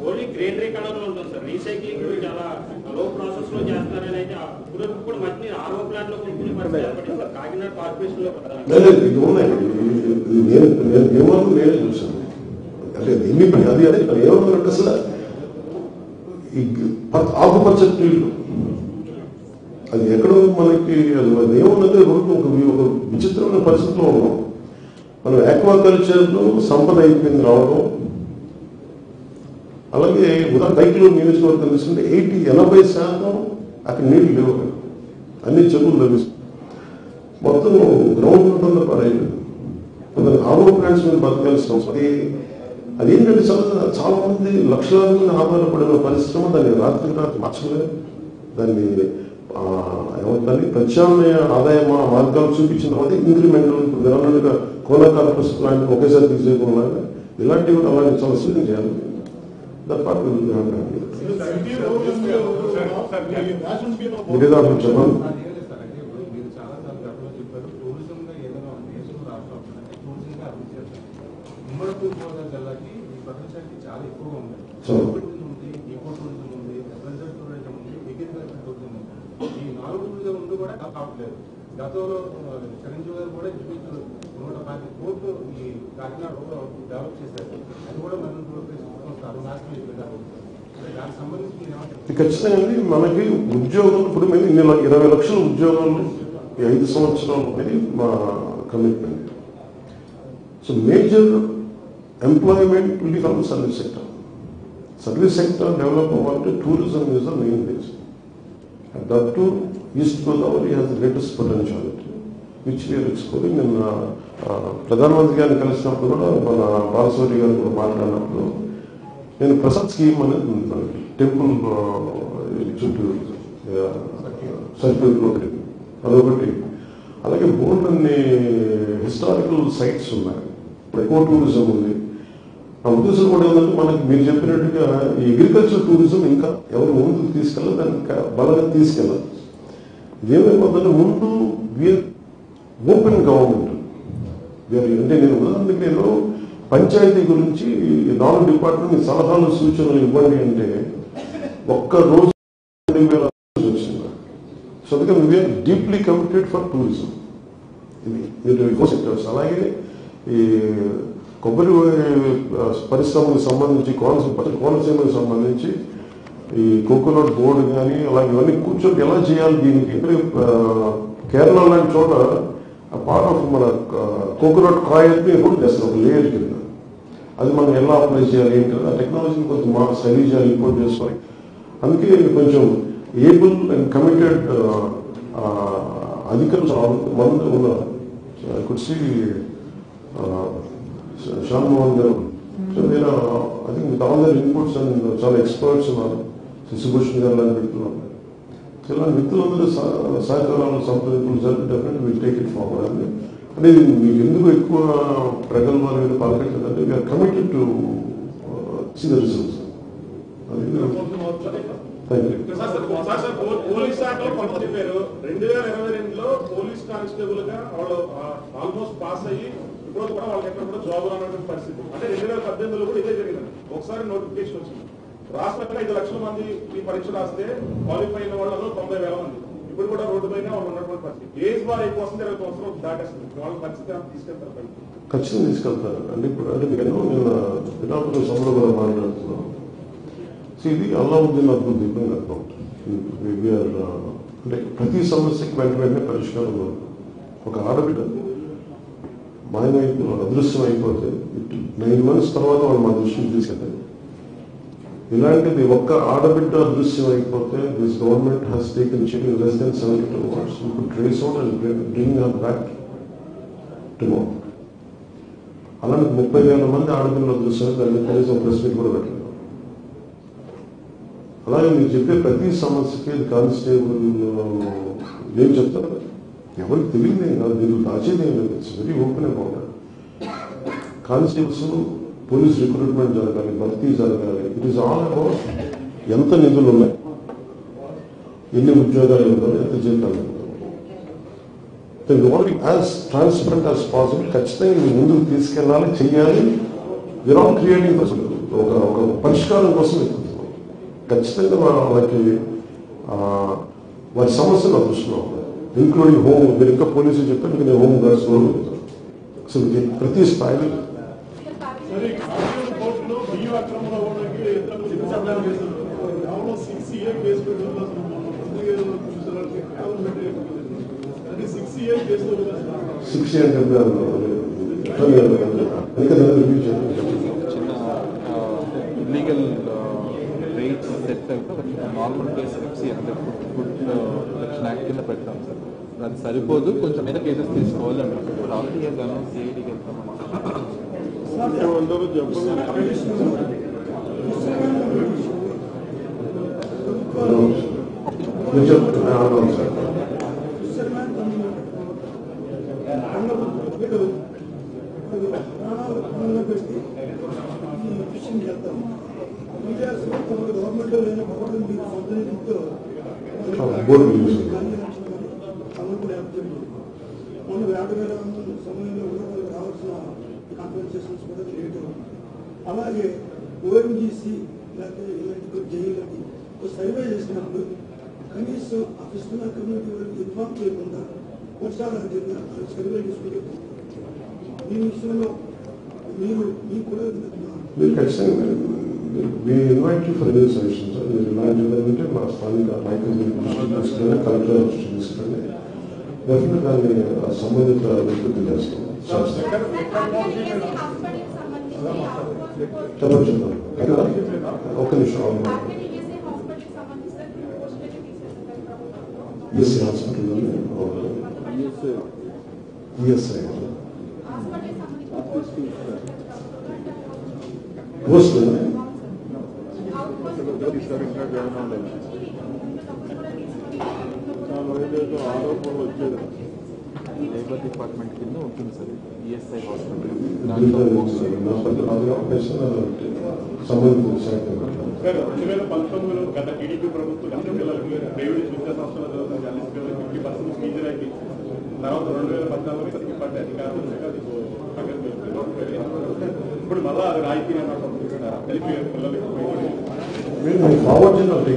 Only greenery colour లో ఉంటుంది సార్. రీసైక్లింగ్ చాలా లో ప్రాసెస్ లో చేస్తారని అయితే ఇప్పుడు మంచి ఆర్ఓ ప్లాంట్ లో కొనుక్కునే పరిస్థితి సార్. కాకినాడ కార్పొరేషన్ లో నేనే చూసాను. అంటే అది ఏమన్నారంటే అసలు ఈ ఆకుపచ్చటి నీళ్లు అది ఎక్కడో మనకి అది ఏమన్నది ఒక విచిత్రమైన పరిస్థితిలో ఉన్నాం. మనం ఆక్వాకల్చర్ లో సంపద అయిపోయింది రావడం. అలాగే ఉదాహరణ కైకిలో నియోజకవర్గం తీసుకుంటే 80% అక్కడ నీళ్లు లేవు, అన్ని చెరువులు లభిస్తాయి. మొత్తం గ్రౌండ్ ఉంటుంది పరైపోయింది. కొంత ఆరో ప్లాంట్స్ మీద బతకాల్సిన అవసరం. అదేంటంటే చాలా మంది లక్షలాది మంది ఆధారపడిన పరిశ్రమ దాన్ని రాత్రికి రాత్రి మార్చలేదు. దాన్ని ఏమవుతుంది ప్రత్యామ్నాయ ఆదాయ మార్గాలు చూపించిన తర్వాత ఇంక్రిమెంటల్ ఇప్పుడు గవర్నమెంట్గా కోలాకాల ప్లాంట్ ఒకేసారి తీసేయకుండా ఇలాంటివి కూడా అలాంటి చాలా సూచన చేయాలి. చెప్పండి. ఉమ్మడి తూర్పుగోదావరి జిల్లాకి ఈ ప్రపంచానికి చాలా ఎక్కువగా ఉంది. ఈకో టూరిజం ఉంది, అడ్వెంచర్ టూరిజం ఉంది, అగ్రికల్చర్ టూరిజం ఉంది. ఈ 4 టూరిజం ముందు కూడా కావట్లేదు. గతంలో చిరంజీవి గారు కూడా 140 కోట్లు ఈ కాకినాడలో డెవలప్ చేశారు. అది కూడా మనం నాశనం అయిపోయింది. దానికి సంబంధించి ఖచ్చితంగా మనకి ఉద్యోగం ఇప్పుడు మేము 20 లక్షల ఉద్యోగాలు 5 సంవత్సరాలు అనేది మా commitment. So major employment will be from service sector. Service sector develop అవ్వాలంటే tourism is the main base. That to East Godavari has the greatest potentiality which we're exploring. నిన్న ప్రధానమంత్రి గారిని కలిసినప్పుడు కూడా మన బాలసూరి గారు కూడా మాట్లాడినప్పుడు నేను ప్రసాద్ స్కీమ్ అనేది ఉంది మనకి టెంపుల్ చుట్టూ సర్కిల్ ఒకటి అదొకటి. అలాగే బోర్డు అన్ని హిస్టారికల్ సైట్స్ ఉన్నాయి. ఇప్పుడు ఎకో టూరిజం ఉంది. ఆ ఉద్దేశం కూడా ఏంటంటే మనకి మీరు చెప్పినట్టుగా ఈ అగ్రికల్చర్ టూరిజం ఇంకా ఎవరు ముందుకు తీసుకెళ్ళాలి, దాన్ని బలంగా తీసుకెళ్ళాలి. ఇదేమైపోతుందంటే ముందు వీఆర్ ఓపెన్ గవర్నమెంట్. అంటే నేను ఉదాహరణకి నేను పంచాయతీ గురించి 4 డిపార్ట్మెంట్ సలహాలు సూచనలు ఇవ్వండి అంటే ఒక్క రోజు 20,000 వచ్చింది. సో అందుకని we are deeply committed for tourism. ఇది మీరు ఎకో సెక్టర్స్. అలాగే ఈ కొబ్బరి పరిశ్రమకు సంబంధించి కోనసీమకు సంబంధించి ఈ కోకోనట్ బోర్డు కానీ అలాగే ఇవన్నీ కూర్చొని ఎలా చేయాలి దీనికి. కేరళ లాంటి చోట పార్ట్ ఆఫ్ మన కోకోనట్ కాయల్ని రూల్ చేస్తారు ఒక లేయర్ కింద. అది మనం ఎలా అప్లై చేయాలి ఏంటి ఆ టెక్నాలజీని కొంచెం మా స్టడీ చేయాలి, ఇంపోర్ట్ చేసుకొని. అందుకే కొంచెం ఏబుల్ అండ్ కమిటెడ్ అధికారులు మంది ఉన్నారు. I could see Shyam Mohan గారు. సో నేను I think with all their inputs and చాలా ఎక్స్పర్ట్స్ ఉన్నారు. శశిభూషణ్ గారు లాంటి వ్యక్తులు ఉన్నారు. ఇలాంటి వ్యక్తులందరూ సహకారాలు సంప్రదింపులు జరిపి definite will take it forward అండి. అంటే మీకు ఎందుకు ఎక్కువ ప్రగల్భాల మీద పాల్గొంటుందంటే we're committed to see the results. Police శాఖలో కొంత చెప్పారు. 2022లో పోలీస్ కానిస్టేబుల్ గా వాళ్ళు ఆల్మోస్ట్ పాస్ అయ్యి ఇప్పుడు కూడా వాళ్ళకి ఎక్కడ కూడా జాబ్ రానటువంటి పరిస్థితి. అంటే 2018లో కూడా ఇదే జరిగింది. ఒకసారి నోటిఫికేషన్ వచ్చింది. రాష్ట్రంలో 5 లక్షల మంది ఈ పరీక్ష రాస్తే క్వాలిఫై అయిన వాళ్ళలో 90,000 మంది ఇప్పుడు కూడా రోడ్డు పైన వాళ్ళు ఉన్నటువంటి పరిస్థితి. ఏజ్ బార్ ఎక్కువ వస్తుంది, 20 సంవత్సరాలు దాటేస్తుంది. వాళ్ళ పరిస్థితి తీసుకెళ్తారు. ఖచ్చితంగా తీసుకెళ్తారు. అంటే ఇప్పుడు అంటే నేను పిఠాపురం సభలో కూడా మాట్లాడుతున్నాను. సో ఇది అల్లావుద్దీన్ అద్భుత దీపం అకౌంట్. అంటే ప్రతి సమస్యకి వెంటనే పరిష్కారం ఉంది. ఒక ఆడబిడ్డ మాయమైపు అదృశ్యం అయిపోతే 9 months తర్వాత వాళ్ళు మా దృష్టికి తీసుకెళ్తారు. ఇలాంటిది ఒక్క ఆడబిడ్డ అదృశ్యం అయిపోతే this government has taken shaking less than 72 hours. You could trace out and bring her back tomorrow. అలాంటి 30,000 మంది ఆడపిల్లలు అదృశ్యం దాన్ని కనీసం ప్రెస్ మీట్ కూడా పెట్టలేదు. అలాగే మీరు చెప్పే ప్రతి సమస్యకి కానిస్టేబుల్ ఏం చెప్తారు ఎవరికి తెలియదు కాదు, మీరు దాచేది ఏం లేదు. It's very open about it. Constables police recruitment జరగాలి, భర్తీ జరగాలి. ఇట్ ఈస్ ఆల్ అబౌట్ ఎంత నిధులు ఉన్నాయి, ఎన్ని ఉద్యోగాలు ఇవ్వాలి, ఎంత జీతాలు ఇవ్వాలి. యాజ్ ట్రాన్స్పరెంట్ యాజ్ పాసిబుల్ ఖచ్చితంగా మీరు ముందుకు తీసుకెళ్ళాలి, చెయ్యాలి. విరాట్ క్రియేటింగ్ ఒక పరిష్కారం కోసం వెళ్తుంది. ఖచ్చితంగా వాళ్ళకి వారి సమస్యలు అదృష్టం ఇంక్లూడింగ్ హోమ్. మీరు ఇంకా పోలీసులు చెప్పారు మీకు నేను హోమ్ గార్డ్స్ కూడా అసలు ప్రతి స్థాయిలో సిక్స్ అంటే illegal rights set normal case FC అంటే ఫుడ్ ప్రొటెక్షన్ యాక్ట్ కింద పెడతాం సార్. అది సరిపోదు, కొంచెం మీద కేసెస్ తీసుకోవాలన్నారు. ఆల్రెడీ అనౌన్స్ చేయడానికి వెళ్తాం. మీరు చెప్తున్నారు సార్. బోర్డు మొన్న వేటవేల సమయంలో కూడా రావాల్సిన కాంపెన్సేషన్స్ కూడా లేట్ అవుతుంది. అలాగే ఓఎన్జీసీ లేకపోతే ఇలాంటి జైళ్ళకి సర్వే చేసినప్పుడు కనీసం ఆ కృష్ణ కమ్యూనిటీ వాళ్ళకి ఇన్ఫార్మ్ చేయకుండా ఒకసారి సర్వే చేసుకుంటే ఈ విషయంలో మీకు కూడా మీరు ఖచ్చితంగా we invite you for any suggestions. మీరు ఇలాంటి ఏదంటే మా స్థానిక నాయకులు తీసుకుని కలెక్టర్ తీసుకుని డెఫినెట్ దాన్ని సంబంధిత వ్యక్తులు చేస్తాం. చెప్పండి ఒక్క నిమిషం. ఈఎస్ఐ హాస్పిటల్ ఈఎస్ఐ పోస్ట్ ఆరోపణలు వచ్చేది లేబర్ డిపార్ట్మెంట్ కింద ఉంటుంది సార్ ఈఎస్ఐ హాస్పిటల్. సంబంధిత శాఖ 2019లో గత టీడీపీ ప్రభుత్వం పిల్లలకి ప్రైవేట్ విద్యా సంస్థల పిల్లలకి 50% ఫీజు రైకి తర్వాత 2014 పార్టీ అధికారులు ఇప్పుడు మళ్ళా అది రాయితీ కలిపి పిల్లలకి ఫార్వర్డ్ చేయాలి.